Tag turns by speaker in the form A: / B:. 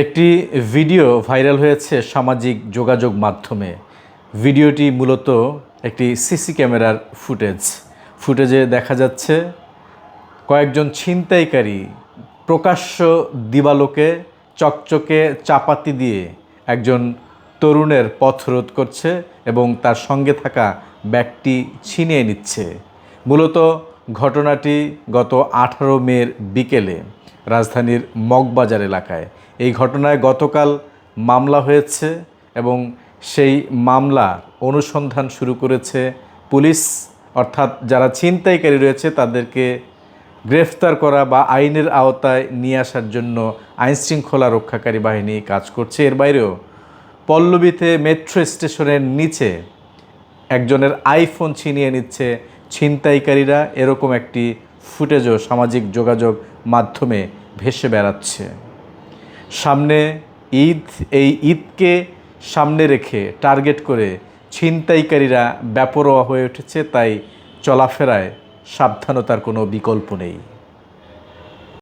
A: একটি video viral হয়েছে সামাজিক যোগাযোগ মাধ্যমে। ভিডিওটি মূলত একটি সিসি ক্যামেরার ফুটেজে দেখা যাচ্ছে কয়েকজন ছিনতাইকারী প্রকাশ্য দিবালোকে চকচকে চাপাতি দিয়ে একজন তরুণের পথ রোধ করছে এবং তার সঙ্গে থাকা ব্যাগটি ছিনিয়ে নিচ্ছে। মূলত ঘটনাটি গত 18 মের বিকেলে রাজধানীর মগবাজার এলাকায়। এই ঘটনায় গতকাল মামলা হয়েছে এবং সেই মামলা অনুসন্ধান শুরু করেছে পুলিশ। অর্থাৎ যারা ছিনতাইকারী রয়েছে তাদেরকে গ্রেফতার করা বা আইনের আওতায় নিয়ে আসার জন্য আইনশৃঙ্খলা রক্ষাকারী বাহিনী কাজ করছে। এর বাইরেও পল্লবীতে মেট্রো স্টেশনের নিচে একজনের আইফোন ছিনিয়ে নিচ্ছে ছিনতাইকারীরা, এরকম একটি ফুটেজও সামাজিক যোগাযোগ মাধ্যমে ভেসে বেড়াচ্ছে। সামনে ঈদ, এই ঈদকে সামনে রেখে টার্গেট করে ছিনতাইকারীরা বেপরোয়া হয়ে উঠেছে, তাই চলাফেরায় সাবধানতার কোনো বিকল্প নেই।